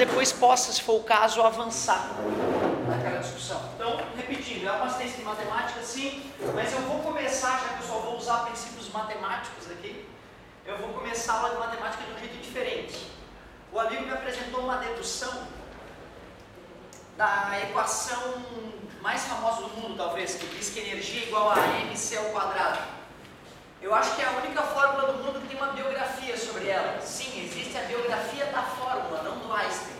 depois possa, se for o caso, avançar naquela discussão. Então, repetindo, é uma assistência de matemática sim, mas eu vou começar, já que eu só vou usar princípios matemáticos aqui, eu vou começar a aula de matemática de um jeito diferente. O amigo me apresentou uma dedução da equação mais famosa do mundo, talvez, que diz que energia é igual a mc ao quadrado. Eu acho que é a única fórmula do mundo que tem uma biografia sobre ela. Sim, existe a biografia da fórmula, não do Einstein.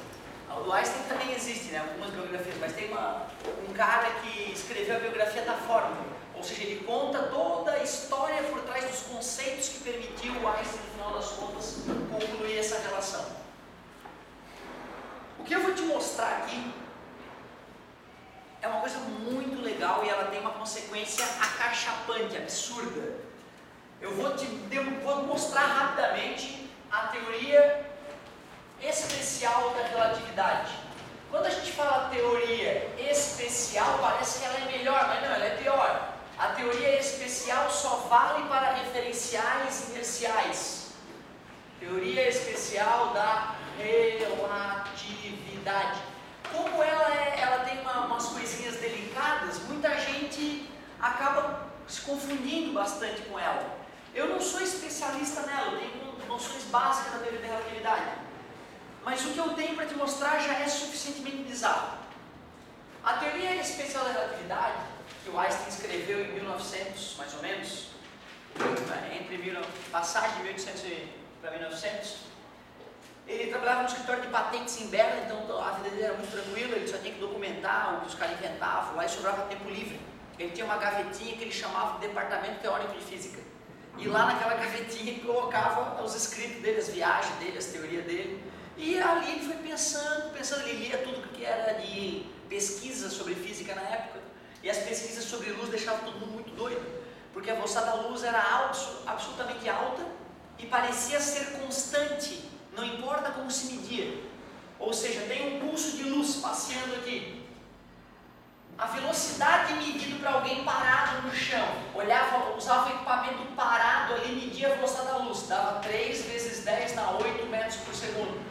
A do Einstein também existe, né? Algumas biografias, mas tem um cara que escreveu a biografia da fórmula. Ou seja, ele conta toda a história por trás dos conceitos que permitiu o Einstein, no final das contas, concluir essa relação. O que eu vou te mostrar aqui é uma coisa muito legal e ela tem uma consequência acachapante, absurda. Eu vou mostrar rapidamente a teoria especial da relatividade. Quando a gente fala teoria especial, parece que ela é melhor, mas não, ela é pior. A teoria especial só vale para referenciais inerciais. Teoria especial da relatividade. Como ela tem umas coisinhas delicadas, muita gente acaba se confundindo bastante com ela. Eu não sou especialista nela, eu tenho noções básicas da teoria da relatividade. Mas o que eu tenho para te mostrar já é suficientemente bizarro. A teoria especial da relatividade, que o Einstein escreveu em 1900, mais ou menos, passagem de 1800 para 1900, ele trabalhava no escritório de patentes em Berna, então a vida dele era muito tranquila, ele só tinha que documentar o que os caras inventavam, lá e sobrava tempo livre. Ele tinha uma gavetinha que ele chamava de Departamento Teórico de Física. E lá naquela gavetinha ele colocava os escritos dele, as viagens dele, as teorias dele. E ali ele foi pensando, ele lia tudo que era de pesquisa sobre física na época. E as pesquisas sobre luz deixavam todo mundo muito doido, porque a velocidade da luz era absolutamente alta e parecia ser constante, não importa como se media. Ou seja, tem um pulso de luz passeando aqui. A velocidade medida para alguém parado no chão, usava o equipamento parado ali, media a velocidade da luz, dava 3 vezes 10 dá 8 metros por segundo.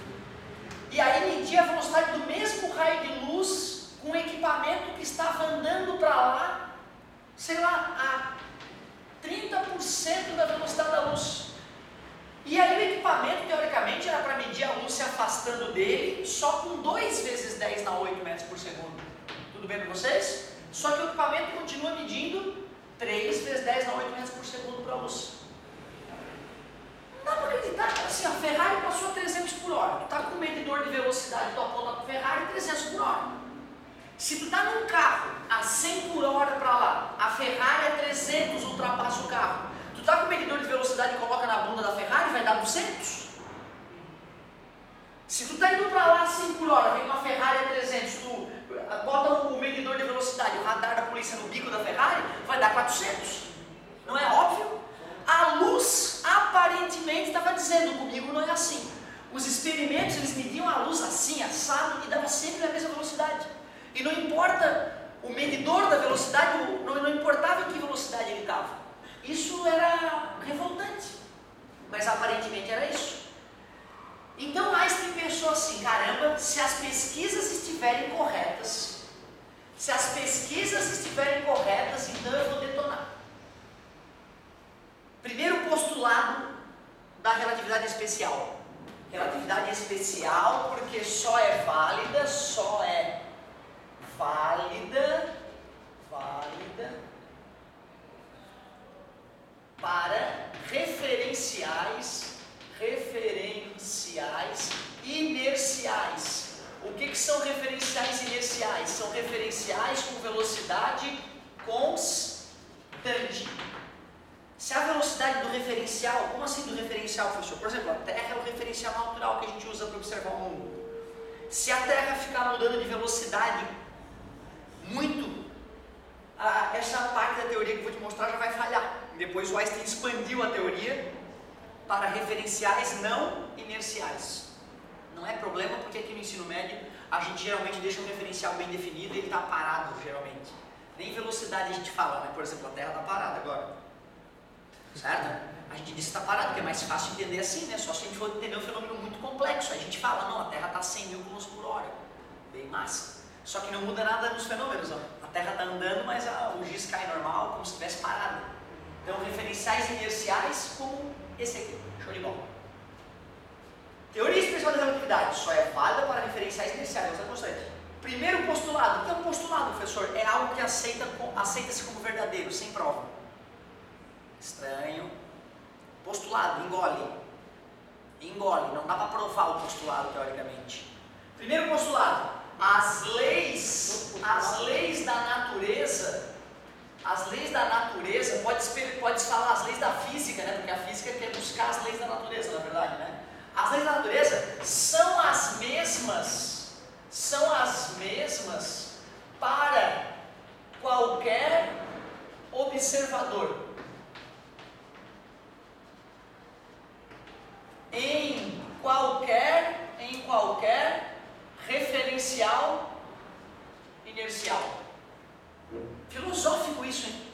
E aí media a velocidade do mesmo raio de luz com um equipamento que estava andando para lá, sei lá, a 30% da velocidade da luz. E aí o equipamento, teoricamente, era para medir a luz se afastando dele, só com 2 vezes 10 dá 8 metros por segundo. Tudo bem com vocês? Só que o equipamento continua medindo 3 vezes 10 dá 8 metros por segundo para a luz. Não dá para acreditar, assim, a Ferrari passou a 300 por hora. Tu está com um medidor de velocidade, tu aponta para a Ferrari 300 por hora. Se tu está num carro a 100 por hora para lá, a Ferrari a 300 ultrapassa o carro. Tu está com o medidor de velocidade e coloca na bunda da Ferrari, vai dar 200. Se tu está indo para lá a 100 por hora, vem uma Ferrari a 300, tu bota o medidor de velocidade, o radar da polícia no bico da Ferrari, vai dar 400. Não é óbvio? A luz aparentemente estava dizendo, comigo não é assim. Os experimentos, eles mediam a luz assim, assado, e dava sempre a mesma velocidade. E não importa o medidor da velocidade, não importava em que velocidade ele estava. Isso era revoltante, mas aparentemente era isso. Então Einstein pensou assim, caramba, se as pesquisas estiverem corretas, então eu vou detonar. Primeiro postulado da relatividade especial. Relatividade especial porque só é válida para referenciais inerciais. O que são referenciais inerciais? São referenciais com velocidade constante. Se a velocidade do referencial, como assim do referencial, professor? Por exemplo, a Terra é o referencial natural que a gente usa para observar o mundo. Se a Terra ficar mudando de velocidade muito, essa parte da teoria que eu vou te mostrar já vai falhar. Depois o Einstein expandiu a teoria para referenciais não inerciais. Não é problema porque aqui no ensino médio a gente geralmente deixa um referencial bem definido e ele está parado geralmente. Nem velocidade a gente fala, né? Por exemplo, a Terra está parada agora. Certo? A gente diz que está parado, porque é mais fácil entender assim, né? Só se a gente for entender um fenômeno muito complexo. Aí a gente fala, não, a Terra está a 100 mil km massa. Só que não muda nada nos fenômenos, ó. A Terra está andando, mas o giz cai normal, como se estivesse parado. Então, referenciais inerciais como esse aqui. Show de bola. Teoria especial da relatividade só é válida para referenciais inerciais, velocidade constante. Primeiro postulado. O que é um postulado, professor? É algo que aceita-se como verdadeiro, sem prova. Estranho. Postulado, engole. Engole, não dá para provar o postulado, teoricamente. Primeiro postulado. As leis da natureza, pode falar as leis da física, né? Porque a física quer buscar as leis da natureza, na verdade, né? As leis da natureza são as mesmas para qualquer observador. Em qualquer referencial inercial. Filosófico isso, hein?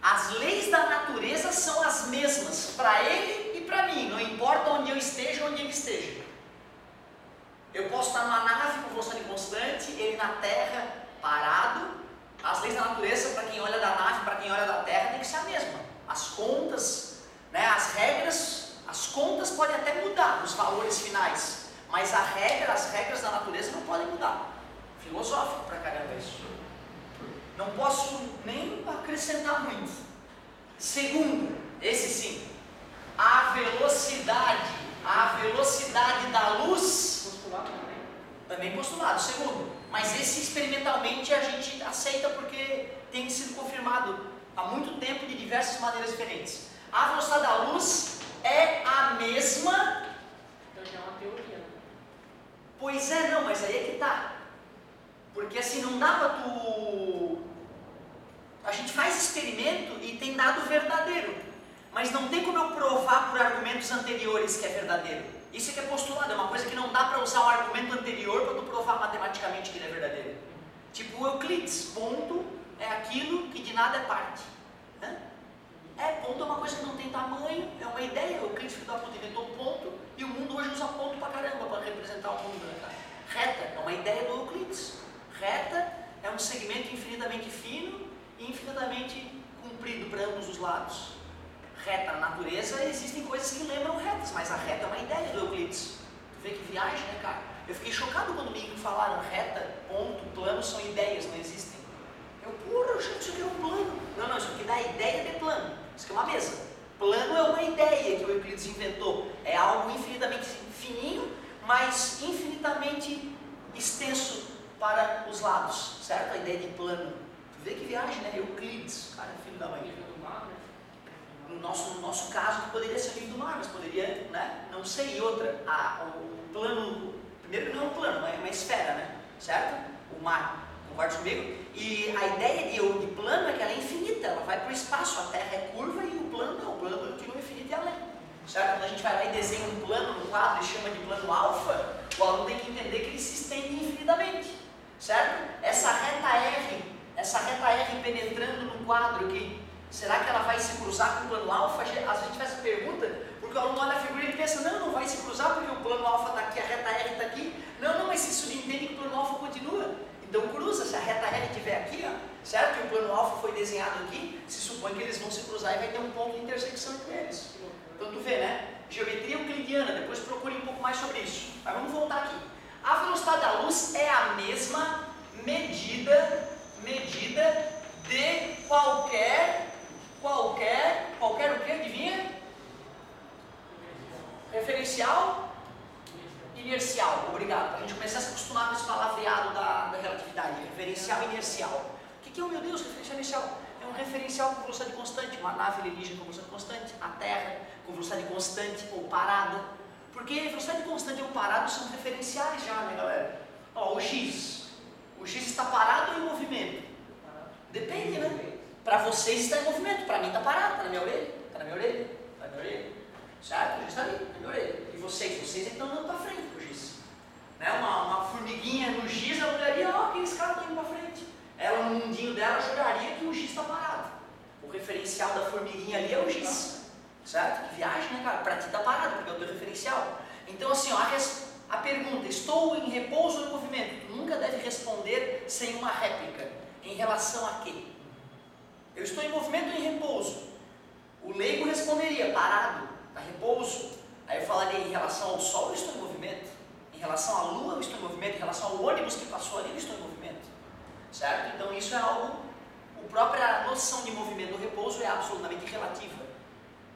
As leis da natureza são as mesmas para ele e para mim, não importa onde eu esteja ou onde ele esteja. Eu posso estar numa nave com velocidade constante, ele na Terra parado. As leis da natureza, para quem olha da nave, para quem olha da Terra, tem que ser a mesma. As contas, né, as contas podem até mudar, os valores finais, mas as regras da natureza não podem mudar. Filosófico pra caramba isso. Não posso nem acrescentar muito. Segundo, esse sim, a velocidade da luz, também postulado, segundo, mas esse experimentalmente a gente aceita porque tem sido confirmado há muito tempo de diversas maneiras diferentes. A velocidade da luz é a mesma. Então já é uma teoria, né? Pois é, não, mas aí é que tá. Porque assim, não dá pra tu... A gente faz experimento e tem dado verdadeiro, mas não tem como eu provar por argumentos anteriores que é verdadeiro. Isso é que é postulado, é uma coisa que não dá para usar o argumento anterior para tu provar matematicamente que ele é verdadeiro. Tipo Euclides, ponto é aquilo que de nada é parte. Ponto é uma coisa que não tem tamanho, é uma ideia. Euclides, filho da puta, inventou um ponto e o mundo hoje usa ponto pra caramba para representar o mundo, né, cara? Reta é uma ideia do Euclides. Reta é um segmento infinitamente fino e infinitamente comprido para ambos os lados. Reta na natureza, existem coisas que lembram retas, mas a reta é uma ideia do Euclides. Tu vê que viagem, né, cara? Eu fiquei chocado quando me falaram reta, ponto, plano são ideias, não existem. Eu achei que isso aqui é um plano. Não, isso aqui dá a ideia de plano. Isso aqui é uma mesa. Plano é uma ideia que o Euclides inventou. É algo infinitamente fininho, mas infinitamente extenso para os lados, certo? A ideia de plano. Tu vê que viagem, né? Euclides, cara, filho da mãe. No nosso caso, poderia ser livro do mar, mas poderia, né? Não sei. E outra, o plano, primeiro não é um plano, é uma esfera, né? Certo? O mar, concorda comigo? E a ideia de plano é que ela é infinita, ela vai para o espaço, a Terra é curva e o plano não, o plano continua infinito e além. Certo? Quando a gente vai lá e desenha um plano no quadro e chama de plano alfa, o aluno tem que entender que ele se estende infinitamente. Certo? Essa reta R penetrando no quadro aqui, será que ela vai se cruzar com o plano alfa? Às vezes a gente faz essa pergunta, porque o aluno olha a figura e ele pensa, não vai se cruzar porque o plano alfa está aqui, a reta R está aqui. Não, mas se subentende que o plano alfa continua. Então cruza, se a reta R estiver aqui, ó, certo? E o plano alfa foi desenhado aqui, se supõe que eles vão se cruzar e vai ter um ponto de intersecção entre eles. Então tu vê, né? Geometria euclidiana, depois procure um pouco mais sobre isso. Mas vamos voltar aqui. A velocidade da luz é a mesma medida de qualquer o que, adivinha? Referencial inercial, obrigado. Para a gente começar a se acostumar com esse palavreado da relatividade, referencial inercial. O que é, meu Deus, referencial inercial? É um referencial com velocidade constante, uma nave alienígena com velocidade constante, a Terra com velocidade constante ou parada. Porque velocidade constante ou parado são referenciais já, né, galera? Ó, o X está parado ou em movimento? Depende, né? Para vocês está em movimento, para mim está parado, está na minha orelha, certo? O giz está ali, na minha orelha. E vocês estão andando para frente com o giz. Né? Uma formiguinha no giz, ela olharia, aqueles caras estão indo para frente. Ela no mundinho dela juraria que o giz está parado. O referencial da formiguinha ali é o giz, certo? Que viagem, né, cara? Para ti está parado, porque é o teu referencial. Então assim, ó, a pergunta, estou em repouso ou em movimento? Tu nunca deve responder sem uma réplica. Em relação a quê? Eu estou em movimento ou em repouso? O leigo responderia, parado, está repouso. Aí eu falaria, em relação ao sol eu estou em movimento. Em relação à lua eu estou em movimento. Em relação ao ônibus que passou ali eu estou em movimento. Certo? Então isso é algo, a própria noção de movimento do repouso é absolutamente relativa.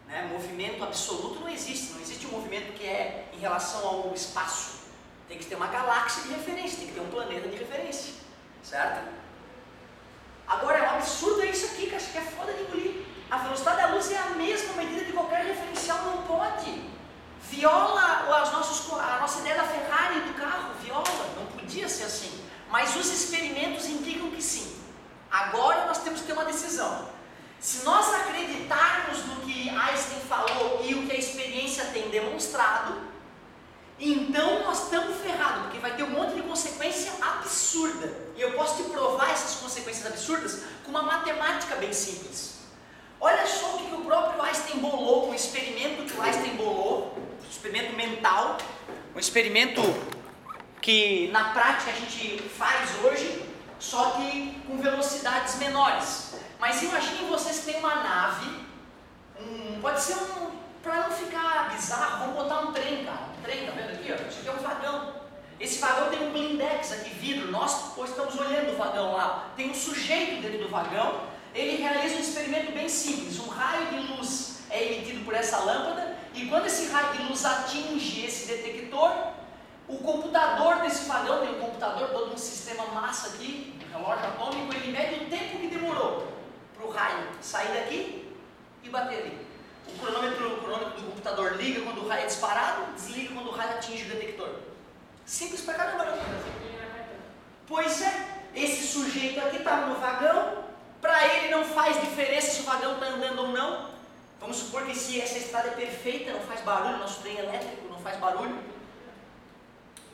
Né? Movimento absoluto não existe um movimento que é em relação ao espaço. Tem que ter uma galáxia de referência, tem que ter um planeta de referência. Certo? Agora é um absurdo isso aqui, que acho que é foda de engolir. A velocidade da luz é a mesma medida de qualquer referencial, não pode. Viola a nossa ideia da Ferrari e do carro, viola, não podia ser assim. Mas os experimentos indicam que sim. Agora nós temos que ter uma decisão. Se nós acreditarmos no que Einstein falou e o que a experiência tem demonstrado, então nós estamos ferrados, porque vai ter um monte de consequência absurda. E eu posso te provar essas consequências absurdas com uma matemática bem simples. Olha só o que o próprio Einstein bolou, o experimento que o Einstein bolou, um experimento mental, um experimento que na prática a gente faz hoje, só que com velocidades menores. Mas imaginem vocês que tem uma nave, pode ser para não ficar bizarro, vamos botar um trem, cara. Um trem, tá vendo aqui? Ó? Isso aqui é um vagão. Esse vagão tem um blindex aqui, vidro. Nós hoje estamos olhando o vagão lá. Tem um sujeito dentro do vagão. Ele realiza um experimento bem simples. Um raio de luz é emitido por essa lâmpada. E quando esse raio de luz atinge esse detector, o computador desse vagão, tem um computador, todo um sistema massa aqui, um relógio atômico, ele mede o tempo que demorou para o raio sair daqui e bater ali. O cronômetro do computador liga quando o raio é disparado, desliga quando o raio atinge o detector. Simples pra caramba, não? Pois é, esse sujeito aqui está no vagão, para ele não faz diferença se o vagão está andando ou não. Vamos supor que se essa estrada é perfeita, não faz barulho, nosso trem elétrico não faz barulho.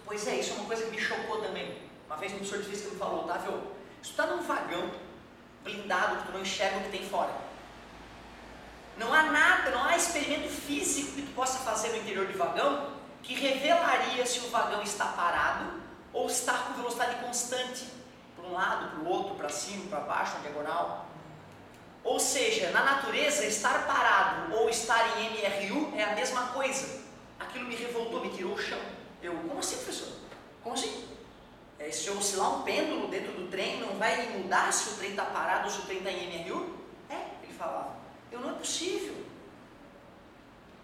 Pois é, isso é uma coisa que me chocou também. Uma vez um professor de física me falou, Otávio, isso está num vagão blindado que tu não enxerga o que tem fora. Não há nada, não há experimento físico que tu possa fazer no interior de vagão que revelaria se o vagão está parado ou está com velocidade constante, para um lado, para o outro, para cima, para baixo, na diagonal. Ou seja, na natureza, estar parado ou estar em MRU é a mesma coisa. Aquilo me revoltou, me tirou o chão. Como assim, professor? Como assim? Se eu oscilar um pêndulo dentro do trem, não vai mudar se o trem está parado ou se o trem está em MRU? Ele falava. Não é possível.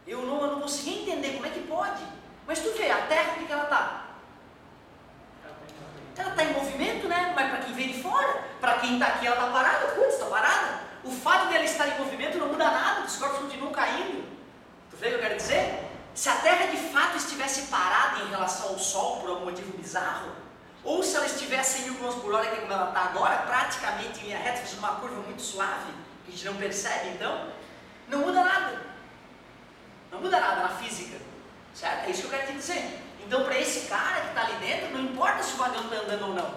Eu não consegui entender como é que pode. Mas tu vê, a Terra, o que ela está? Ela está em movimento, né? Mas para quem vem de fora, para quem está aqui, ela está parada. Putz, está parada. O fato dela estar em movimento não muda nada, os corpos continuam caindo. Tu vê o que eu quero dizer? Se a Terra de fato estivesse parada em relação ao Sol por algum motivo bizarro, ou se ela estivesse em 1000 km por hora, que é como ela está agora, praticamente em linha reta, fazendo uma curva muito suave, que a gente não percebe, então, não muda nada. Não muda nada na física. Certo? É isso que eu quero te dizer. Então, para esse cara que está ali dentro, não importa se o vagão está andando ou não.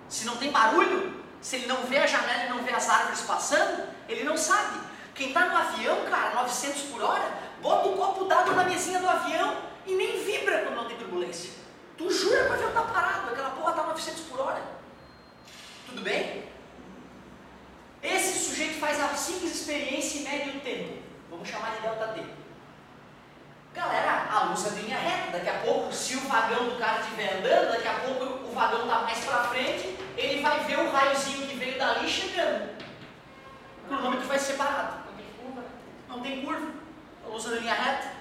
Se não tem barulho, se ele não vê a janela e não vê as árvores passando, ele não sabe. Quem está no avião, cara, 900 por hora, bota um copo d'água na mesinha do avião e nem vibra quando não tem turbulência. Tu jura que o avião está parado, aquela porra está 900 por hora. Tudo bem? Esse sujeito faz a simples experiência e mede o tempo. Vamos chamar de delta T. Galera, a luz é linha reta. Daqui a pouco, se o vagão do cara estiver andando, daqui a pouco o vagão está mais para frente, ele vai ver o raiozinho que veio dali chegando. O cronômetro vai ser parado. Não tem curva. Não tem curva. A luz é linha reta.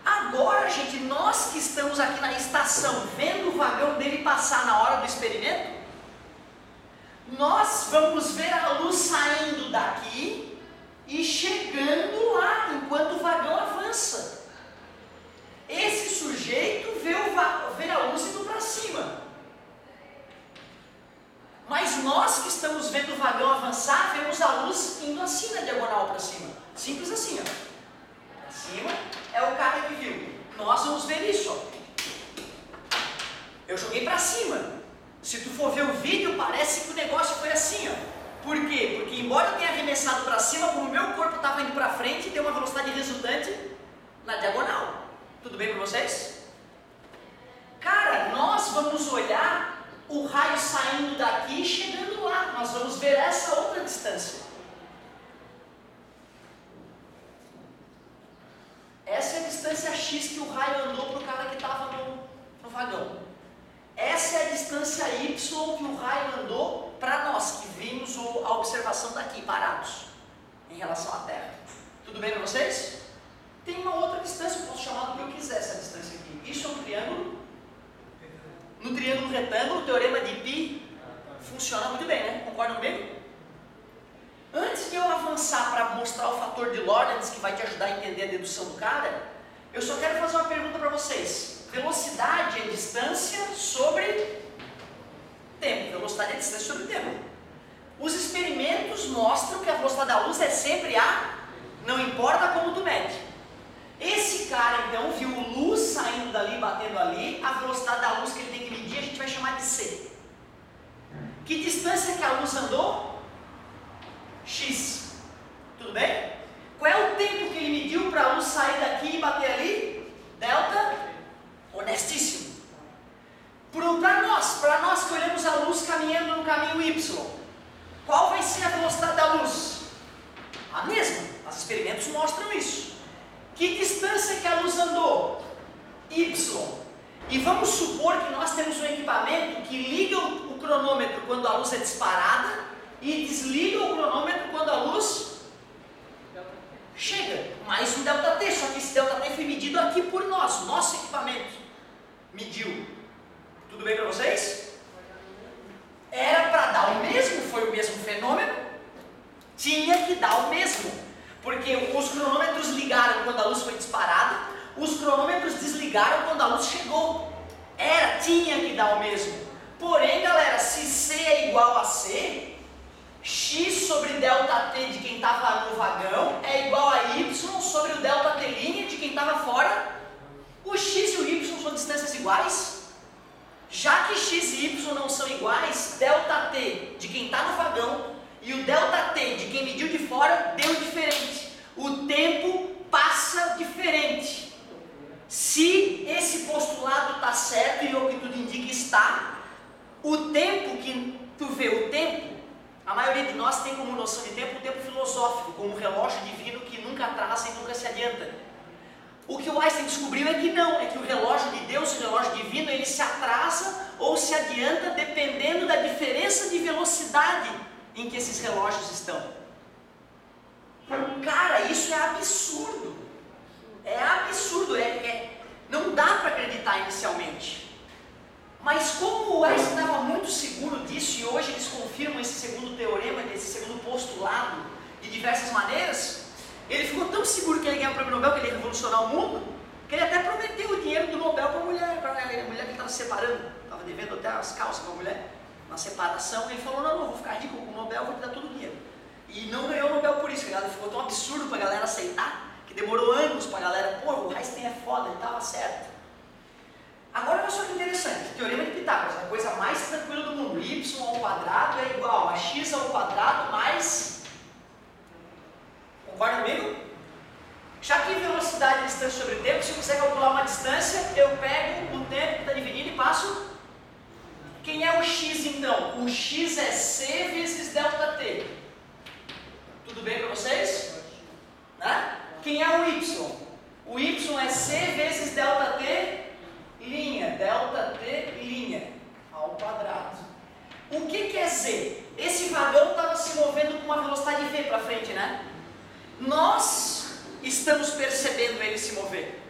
Agora, gente, nós que estamos aqui na estação, vendo o vagão dele passar na hora do experimento, nós vamos ver a luz saindo daqui e chegando lá, enquanto o vagão avança. Esse sujeito vê a luz indo para cima. Mas nós que estamos vendo o vagão avançar, vemos a luz indo assim na diagonal para cima. Simples assim, ó. Para cima é o cara que viu. Nós vamos ver isso, ó. Eu joguei para cima. Se tu for ver o vídeo, parece que o negócio foi assim, ó. Por quê? Porque embora eu tenha arremessado para cima, como o meu corpo estava indo para frente, deu uma velocidade resultante na diagonal. Tudo bem para vocês? Cara, nós vamos olhar o raio saindo daqui e chegando lá. Nós vamos ver essa outra distância. Essa é a distância x que o raio andou para o cara que estava no vagão. Essa é a distância y que o raio andou para nós, que vimos a observação daqui, parados, em relação à Terra. Tudo bem para vocês? Tem uma outra distância, eu posso chamar do que eu quiser essa distância aqui. Isso é um triângulo. No triângulo retângulo, o teorema de Pi funciona muito bem, né? Concordam comigo? Antes de eu avançar para mostrar o fator de Lorentz, que vai te ajudar a entender a dedução do cara, eu só quero fazer uma pergunta para vocês. Velocidade é distância sobre tempo. Velocidade é distância sobre tempo. Os experimentos mostram que a velocidade da luz é sempre a, não importa como tu mede. Esse cara então viu luz saindo dali, batendo ali, a velocidade da luz que ele tem que medir a gente vai chamar de c. Que distância que a luz andou? X. Tudo bem? Qual é o tempo que ele mediu para a luz sair daqui e bater ali? Delta. Honestíssimo. Para nós que olhamos a luz caminhando no caminho Y, qual vai ser a velocidade da luz? A mesma. Os experimentos mostram isso. Que distância que a luz andou? Y. E vamos supor que nós temos um equipamento que liga o cronômetro quando a luz é disparada e desliga o cronômetro quando a luz chega. Mais um ΔT, só que esse ΔT foi medido aqui por nós. Nosso equipamento mediu. Tudo bem para vocês? Era para dar o mesmo, foi o mesmo fenômeno. Tinha que dar o mesmo. Porque os cronômetros ligaram quando a luz foi disparada, os cronômetros desligaram quando a luz chegou. Tinha que dar o mesmo. Porém, galera, se C é igual a C, X sobre ΔT de quem estava no vagão é igual a Y sobre o ΔT' de quem estava fora. O X e o Y são distâncias iguais. Já que X e Y não são iguais, ΔT de quem está no vagão e o ΔT de quem mediu de fora deu diferente. O tempo passa diferente. Se esse postulado está certo e o que tudo indica está, o tempo que tu vê, o tempo, a maioria de nós tem como noção de tempo o tempo filosófico, como um relógio divino que nunca atrasa e nunca se adianta. O que o Einstein descobriu é que não, é que o relógio de Deus, o relógio divino, ele se atrasa ou se adianta dependendo da diferença de velocidade em que esses relógios estão. Cara, isso é absurdo. É absurdo, não dá para acreditar inicialmente. Mas como o Einstein estava muito seguro disso, e hoje eles confirmam esse segundo teorema, esse segundo postulado, de diversas maneiras, ele ficou tão seguro que ele ganhou o prêmio Nobel, que ele ia revolucionar o mundo, que ele até prometeu o dinheiro do Nobel para a mulher que ele estava separando, estava devendo até as calças para a mulher, na separação. Ele falou, não, vou ficar rico com o Nobel, vou te dar todo o dinheiro. E não ganhou o Nobel por isso, que ficou tão absurdo para a galera aceitar, que demorou anos para a galera, pô, o Einstein é foda, ele estava certo. Agora olha só que interessante, teorema de Pitágoras, a coisa mais tranquila do mundo, y ao quadrado é igual a x ao quadrado mais... Concorda comigo? Já que velocidade é distância sobre tempo, se eu quiser calcular uma distância, eu pego o tempo que está dividido e passo... Quem é o x então? O x é c vezes ΔT. Tudo bem para vocês? Né? Quem é o y? O y é c vezes ΔT linha, ΔT linha, ao quadrado. O que é z? Esse vagão estava se movendo com uma velocidade v para frente, né? Nós estamos percebendo ele se mover.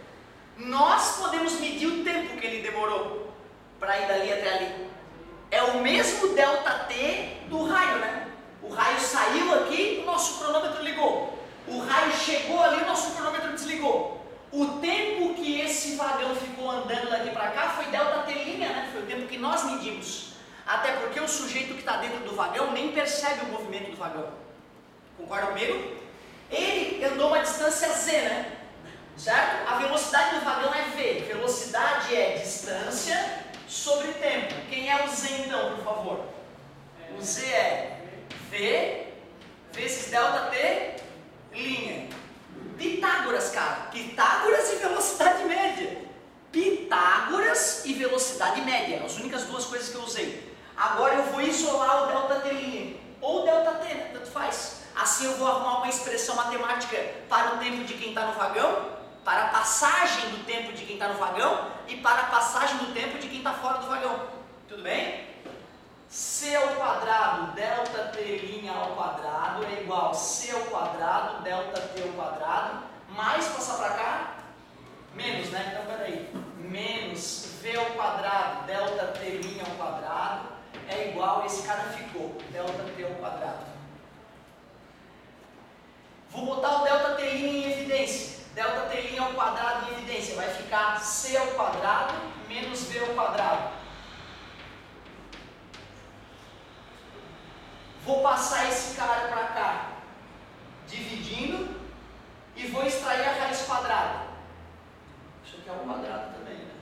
Nós podemos medir o tempo que ele demorou para ir dali até ali. É o mesmo ΔT do raio, né? O raio saiu aqui, o nosso cronômetro ligou. O raio chegou ali, o nosso cronômetro desligou. O tempo que esse vagão ficou andando daqui para cá foi ΔT', né? Foi o tempo que nós medimos. Até porque o sujeito que está dentro do vagão nem percebe o movimento do vagão. Concorda comigo? Ele andou uma distância z, né? Certo? A velocidade do vagão é v. Velocidade é distância sobre tempo. Quem é o z então, por favor? O z é v vezes ΔT linha. Pitágoras, cara. Pitágoras e velocidade média. Pitágoras e velocidade média, as únicas duas coisas que eu usei. Agora eu vou isolar o ΔT', ou ΔT, né? Tanto faz. Assim eu vou arrumar uma expressão matemática para o tempo de quem está no vagão, para a passagem do tempo de quem está no vagão e para a passagem do tempo de quem está fora do vagão. Tudo bem? C ao quadrado, ΔT' ao quadrado é igual a C ao quadrado, ΔT ao quadrado, mais passar para cá, menos, né? Então, peraí, menos V ao quadrado, ΔT' ao quadrado, é igual, esse cara ficou, ΔT ao quadrado. Vou botar o ΔT' em evidência, ΔT' ao quadrado em evidência, vai ficar C ao quadrado menos V ao quadrado. Vou passar esse cara para cá, dividindo, e vou extrair a raiz quadrada. Isso aqui é um quadrado também, né?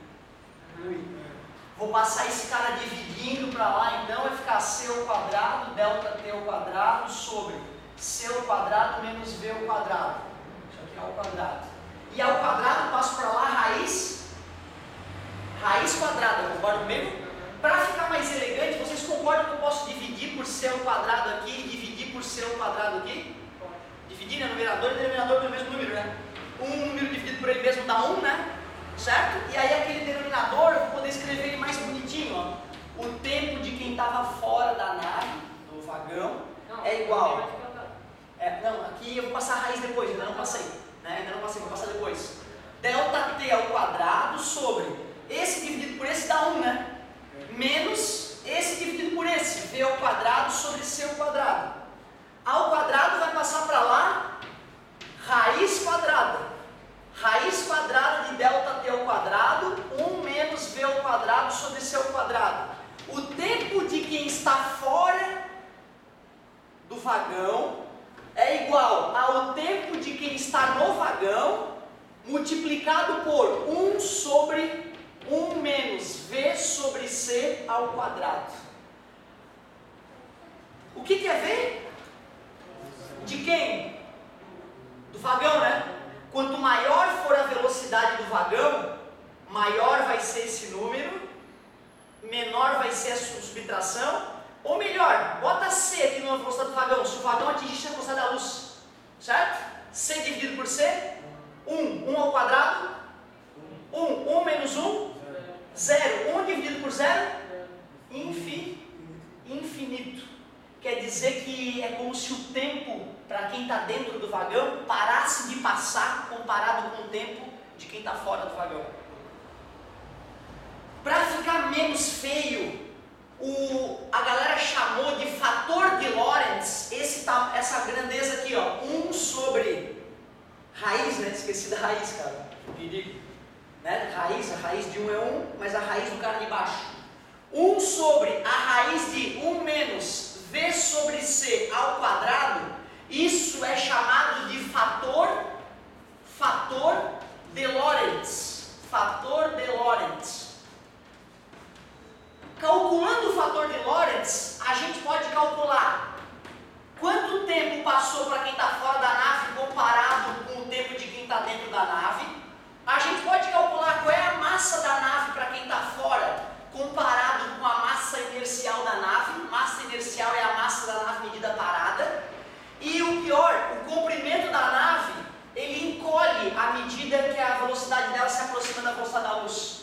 Vou passar esse cara dividindo para lá, então vai ficar C ao quadrado, ΔT ao quadrado, sobre C ao quadrado menos V ao quadrado. Isso aqui é ao quadrado. E ao quadrado passo para lá raiz quadrada, concorda comigo? Para ficar mais elegante, vocês concordam que eu posso dividir por C ao quadrado aqui e dividir por C ao quadrado aqui? Dividir, né? Numerador e denominador pelo mesmo número, né? Um número dividido por ele mesmo dá 1, né? Certo? E aí aquele denominador, eu vou poder escrever ele mais bonitinho, ó. O tempo de quem estava fora da nave, do vagão, é igual. Não, aqui eu vou passar a raiz depois, ainda não passei. Né? Ainda não passei, vou passar depois. ΔT ao quadrado sobre esse dividido por esse dá 1, né? Menos esse dividido por esse, V ao quadrado sobre C ao quadrado. Ao quadrado vai passar para lá, raiz quadrada. Raiz quadrada de ΔT ao quadrado, 1 menos V ao quadrado sobre C ao quadrado. O tempo de quem está fora do vagão é igual ao tempo de quem está no vagão, multiplicado por 1 sobre 1 menos V sobre C ao quadrado. O que é V? De quem? Do vagão, né? Quanto maior for a velocidade do vagão, maior vai ser esse número, menor vai ser a subtração, ou melhor, bota C aqui na velocidade do vagão, se o vagão atingisse a velocidade da luz, certo? C dividido por C, 1 ao quadrado, 1 menos 1, 0. 1 dividido por 0, infinito. Quer dizer que é como se o tempo, para quem está dentro do vagão, parasse de passar comparado com o tempo de quem está fora do vagão. Para ficar menos feio, a galera chamou de fator de Lorentz, essa grandeza aqui, ó, 1 sobre raiz, né? Esqueci da raiz, cara. Perigo. Né? A raiz de 1 é 1, mas a raiz do cara de baixo. 1 sobre a raiz de 1 menos V sobre C ao quadrado, isso é chamado de fator de Lorentz. Fator de Lorentz. Calculando o fator de Lorentz, a gente pode calcular quanto tempo passou para quem está fora da nave comparado com o tempo de quem está dentro da nave. A gente pode calcular qual é a massa da nave para quem está fora, comparado com a massa inercial da nave. Massa inercial é a massa da nave medida parada. E o pior, o comprimento da nave, ele encolhe à medida que a velocidade dela se aproxima da velocidade da luz.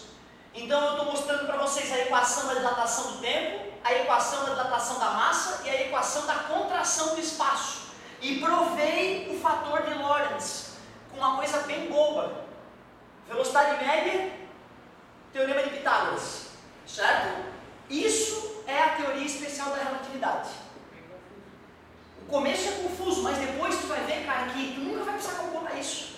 Então eu estou mostrando para vocês a equação da dilatação do tempo, a equação da dilatação da massa e a equação da contração do espaço. E provei o fator de Lorentz com uma coisa bem boba. Velocidade média, teorema de Pitágoras, certo? Isso é a teoria especial da relatividade. O começo é confuso, mas depois tu vai ver, cara, que tu nunca vai precisar calcular isso.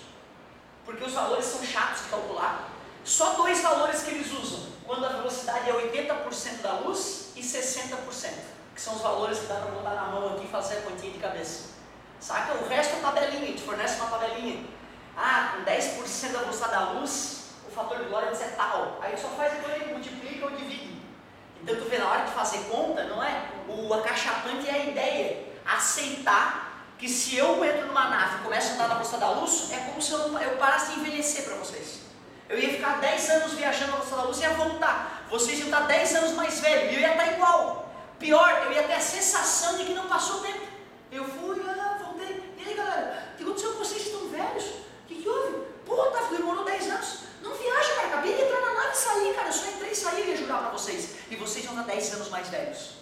Porque os valores são chatos de calcular. Só 2 valores que eles usam, quando a velocidade é 80% da luz e 60%, que são os valores que dá para botar na mão aqui e fazer a continha de cabeça. Saca? O resto é tabelinha, te fornece uma tabelinha. Com 10% da velocidade da luz, o fator de Lorentz é tal. Aí só faz aquilo aí, multiplica ou divide. Então tu vê, na hora de fazer conta, não é? O acachapante é a ideia, aceitar que se eu entro numa nave e começo a andar na velocidade da luz, é como se eu parasse de envelhecer para vocês. Eu ia ficar 10 anos viajando na velocidade da luz e ia voltar. Vocês iam estar 10 anos mais velhos e eu ia estar igual. Pior, eu ia ter a sensação de que não passou o tempo. Eu fui, voltei. E aí, galera, o que aconteceu com vocês? Estão velhos? O que houve? Pô, demorou 10 anos. Não viaja, cara. Acabei de entrar na nave e sair, cara. Eu só entrei e saí e ia jurar para vocês. E vocês vão estar 10 anos mais velhos.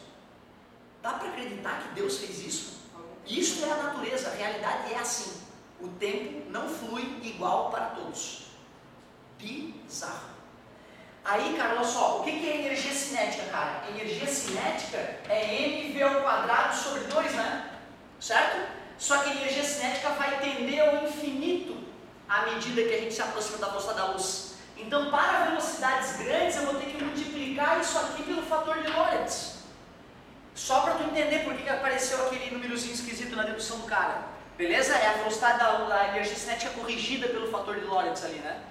Dá para acreditar que Deus fez isso? Isso é a natureza. A realidade é assim. O tempo não flui igual para todos. Bizarro. Aí, cara, olha só. O que é energia cinética, cara? Energia cinética é mv² sobre 2, né? Certo? Só que a energia cinética vai tender ao infinito à medida que a gente se aproxima da velocidade da luz. Então, para velocidades grandes, eu vou ter que multiplicar isso aqui pelo fator de Lorentz. Só para tu entender por que apareceu aquele númerozinho esquisito na dedução do cara. Beleza? É a velocidade da energia cinética corrigida pelo fator de Lorentz ali, né?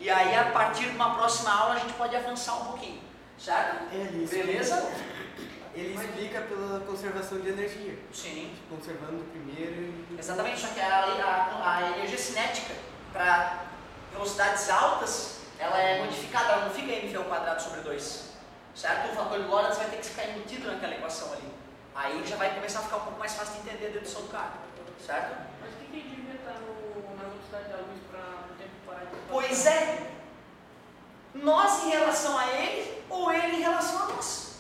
E aí, a partir de uma próxima aula, a gente pode avançar um pouquinho. Certo? Beleza? Ele explica pela conservação de energia. Sim. Conservando primeiro e... Exatamente, só que a energia cinética para velocidades altas, ela é modificada, ela não fica mv² sobre 2. Certo? O fator de Lorentz vai ter que ficar embutido naquela equação ali. Aí já vai começar a ficar um pouco mais fácil de entender a dedução do cara. Certo? Mas o que devia estar na velocidade da luz para o tempo parar de passar? Pois é. Nós em relação a ele, ou ele em relação a nós.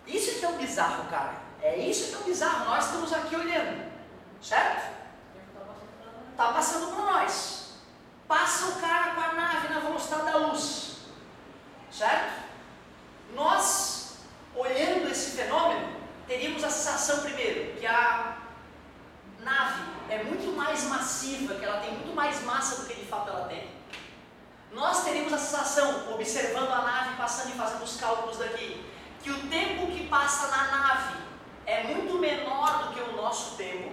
Isso que é o bizarro, cara. É isso que é o bizarro. Nós estamos aqui olhando. Certo? Está passando por nós. Passa o cara com a nave na velocidade da luz. Certo? Nós, olhando esse fenômeno, teríamos a sensação, primeiro, que a nave é muito mais massiva, que ela tem muito mais massa do que de fato ela tem. Nós teríamos a sensação, observando a nave passando e fazendo os cálculos daqui, que o tempo que passa na nave é muito menor do que o nosso tempo,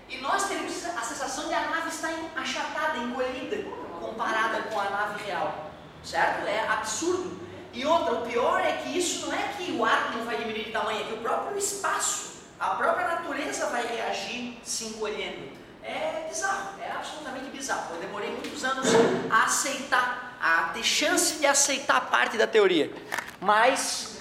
e nós teríamos a sensação de a nave estar achatada, encolhida, comparada com a nave real. Certo? É absurdo. E outra, o pior é que isso não é que o átomo vai diminuir de tamanho, é que o próprio espaço, a própria natureza vai reagir se encolhendo. É bizarro, é absolutamente bizarro. Eu demorei muitos anos a aceitar, a ter chance de aceitar parte da teoria. Mas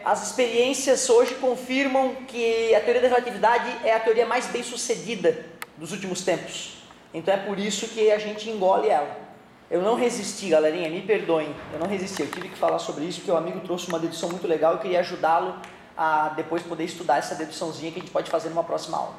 as experiências hoje confirmam que a teoria da relatividade é a teoria mais bem sucedida dos últimos tempos. Então é por isso que a gente engole ela. Eu não resisti, galerinha, me perdoem, eu não resisti, eu tive que falar sobre isso porque o amigo trouxe uma dedução muito legal e eu queria ajudá-lo a depois poder estudar essa deduçãozinha que a gente pode fazer numa próxima aula.